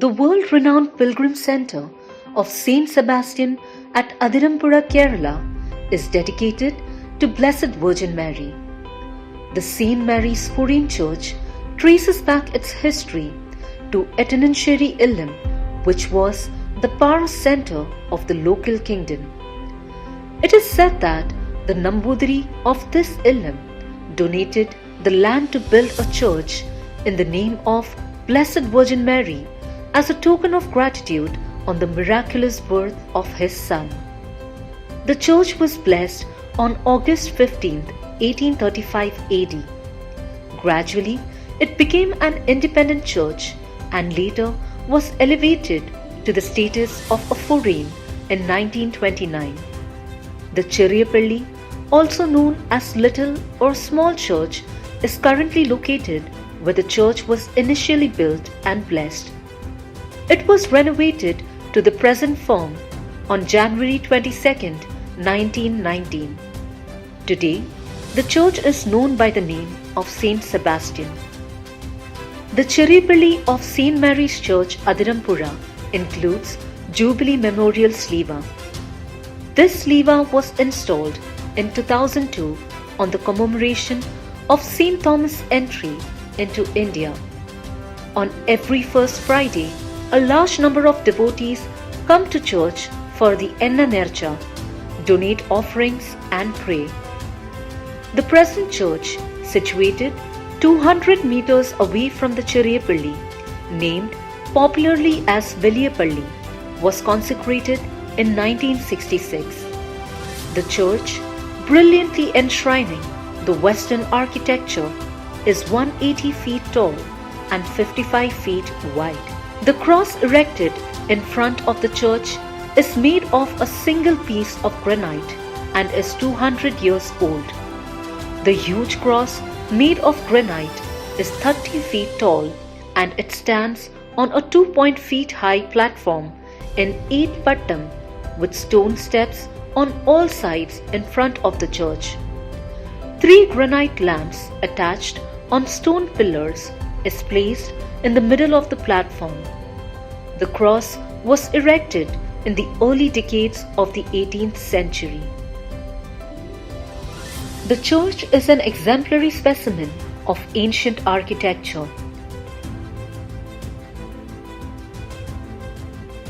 The world-renowned pilgrim centre of St.Sebastian at Athirampuzha, Kerala is dedicated to Blessed Virgin Mary. The St. Mary's Forane Church traces back its history to Athirampuzha Illam, which was the parish centre of the local kingdom. It is said that the Nambudiri of this Illam donated the land to build a church in the name of Blessed Virgin Mary as a token of gratitude on the miraculous birth of his son. The church was blessed on August 15, 1835 AD. Gradually, it became an independent church and later was elevated to the status of a forane in 1929. The Cheriyapalli, also known as Little or Small Church, is currently located where the church was initially built and blessed. It was renovated to the present form on January 22, 1919. Today, the church is known by the name of St. Sebastian. The Cheriyapalli of St. Mary's Church, Athirampuzha, includes Jubilee Memorial Sleva. This sleva was installed in 2002 on the commemoration of St. Thomas' entry into India. On every first Friday, a large number of devotees come to church for the Enna Nercha, donate offerings and pray. The present church, situated 200 meters away from the Cheriyapalli, named popularly as Veliyapalli, was consecrated in 1966. The church, brilliantly enshrining the Western architecture, is 180 feet tall and 55 feet wide. The cross erected in front of the church is made of a single piece of granite and is 200 years old. The huge cross made of granite is 30 feet tall and it stands on a 2 feet high platform in 8 pattam with stone steps on all sides in front of the church. 3 granite lamps attached on stone pillars is placed in the middle of the platform. The cross was erected in the early decades of the 18th century. The church is an exemplary specimen of ancient architecture.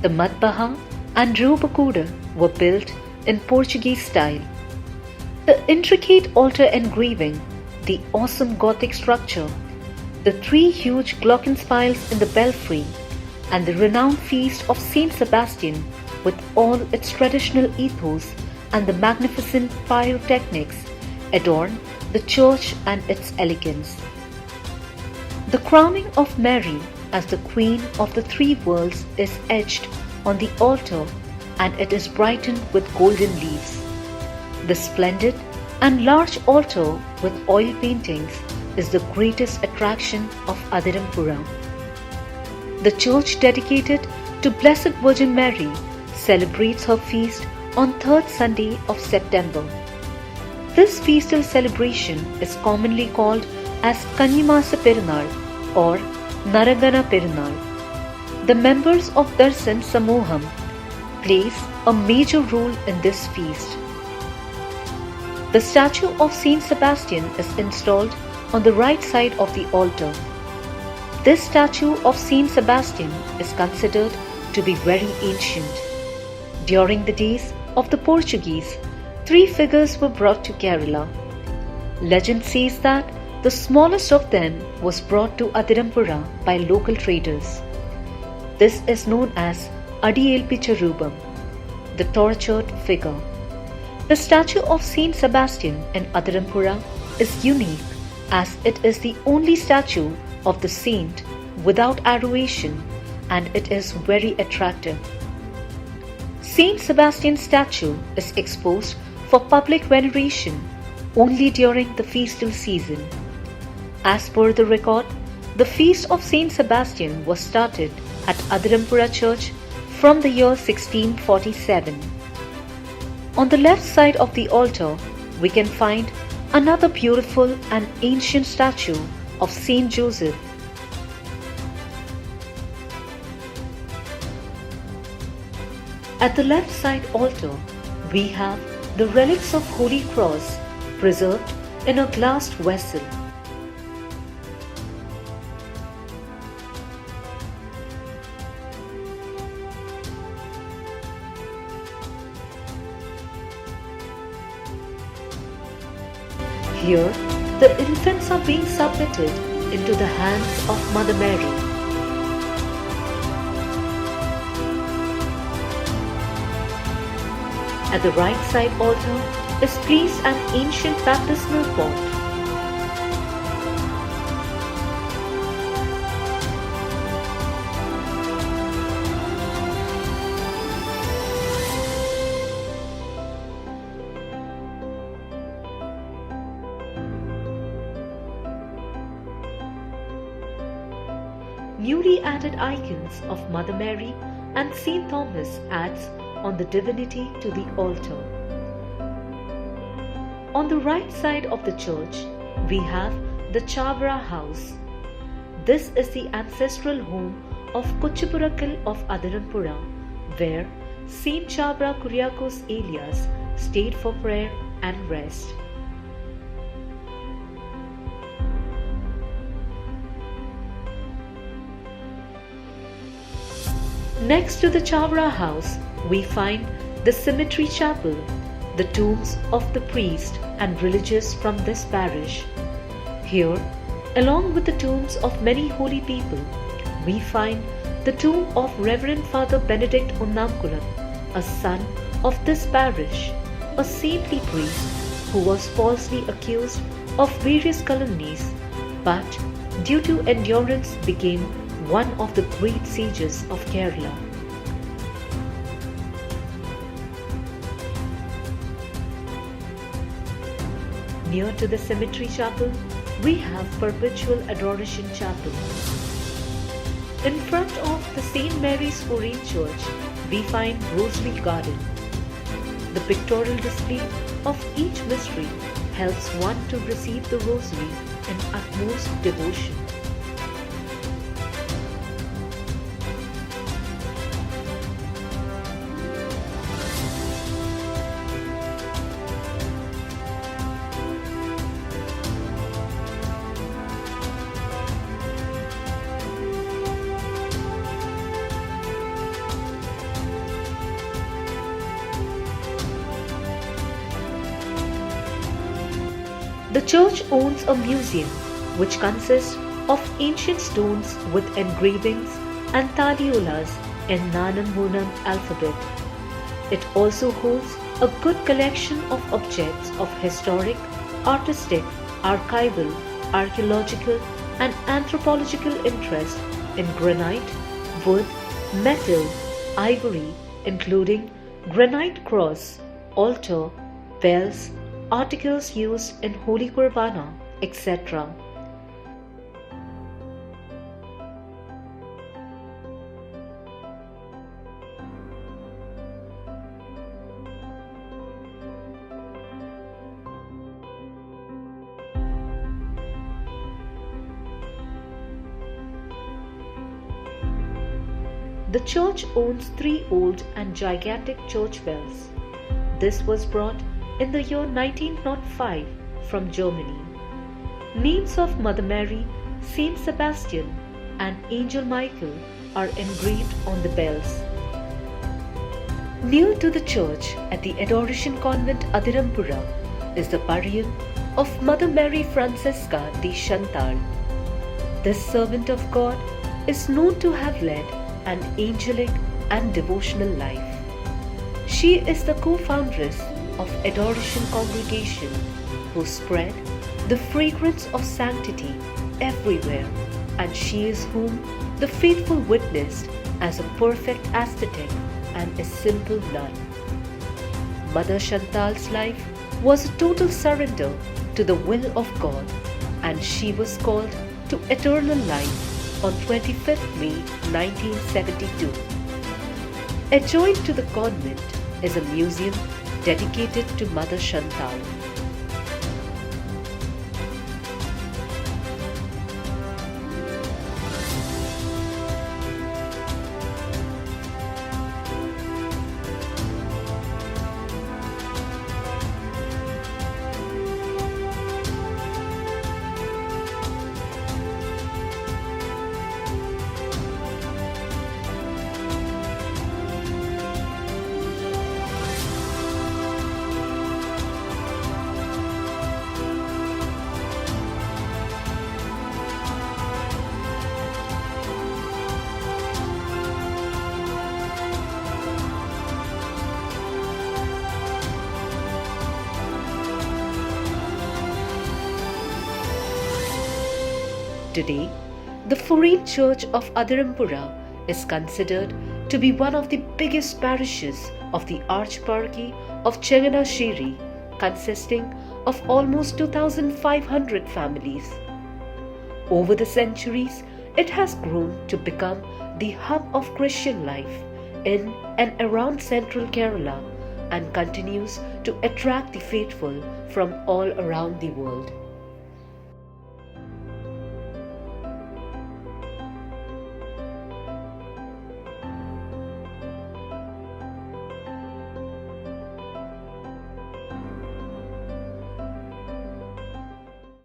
The Madbaha and Rupakuda were built in Portuguese style. The intricate altar engraving, the awesome Gothic structure, the 3 huge glockenspiels in the belfry, and the renowned feast of St. Sebastian with all its traditional ethos and the magnificent pyrotechnics adorn the church and its elegance. The crowning of Mary as the Queen of the 3 worlds is etched on the altar and it is brightened with golden leaves. The splendid and large altar with oil paintings is the greatest attraction of Athirampuzha. The church dedicated to Blessed Virgin Mary celebrates her feast on 3rd Sunday of September. This feastal celebration is commonly called as Kannimasa Perunal or Naragana Perunal. The members of Darsan Samoham plays a major role in this feast. The statue of St. Sebastian is installed on the right side of the altar. This statue of St. Sebastian is considered to be very ancient. During the days of the Portuguese, 3 figures were brought to Kerala. Legend says that the smallest of them was brought to Athirampuzha by local traders. This is known as Adiyelpicha Rubam, the tortured figure. The statue of St. Sebastian in Athirampuzha is unique as it is the only statue of the saint without adoration and it is very attractive. St. Sebastian's statue is exposed for public veneration only during the feastal season. As per the record, the feast of St. Sebastian was started at Athirampuzha Church from the year 1647. On the left side of the altar, we can find another beautiful and ancient statue of Saint Joseph. At the left side altar, we have the relics of Holy Cross preserved in a glassed vessel. Here, the infants are being submitted into the hands of Mother Mary. At the right side altar is placed an ancient baptismal font. Newly added icons of Mother Mary and St. Thomas adds on the divinity to the altar. On the right side of the church, we have the Chavra house. This is the ancestral home of Kottayam of Athirampuzha, where Saint Chavra Kuriakos Elias stayed for prayer and rest. Next to the Chavra house, we find the cemetery chapel, the tombs of the priest and religious from this parish. Here, along with the tombs of many holy people, we find the tomb of Reverend Father Benedict Unnamkulam, a son of this parish, a saintly priest who was falsely accused of various calumnies, but due to endurance became one of the great sages of Kerala. Near to the cemetery chapel, we have Perpetual Adoration Chapel. In front of the St. Mary's Forane Church, we find Rosary Garden. The pictorial display of each mystery helps one to receive the Rosary in utmost devotion. The church owns a museum which consists of ancient stones with engravings and taliolas in Nanam Munam alphabet. It also holds a good collection of objects of historic, artistic, archival, archaeological and anthropological interest in granite, wood, metal, ivory, including granite cross, altar, bells, articles used in Holy Qurbana, etc. The church owns 3 old and gigantic church bells. This was brought in the year 1905 from Germany. Names of Mother Mary, St.Sebastian and Angel Michael are engraved on the bells. Near to the church at the Adoration Convent Athirampuzha is the burial of Mother Mary Francesca de Chantal. This servant of God is known to have led an angelic and devotional life. She is the co-foundress of Adoration Congregation who spread the fragrance of sanctity everywhere, and she is whom the faithful witnessed as a perfect ascetic and a simple nun. Mother Chantal's life was a total surrender to the will of God, and she was called to eternal life on 25th May 1972. Adjoined to the convent is a museum dedicated to Mother Chantal. Today, the Forane Church of Athirampuzha is considered to be one of the biggest parishes of the Archeparchy of Changanassery, consisting of almost 2,500 families. Over the centuries, it has grown to become the hub of Christian life in and around central Kerala and continues to attract the faithful from all around the world.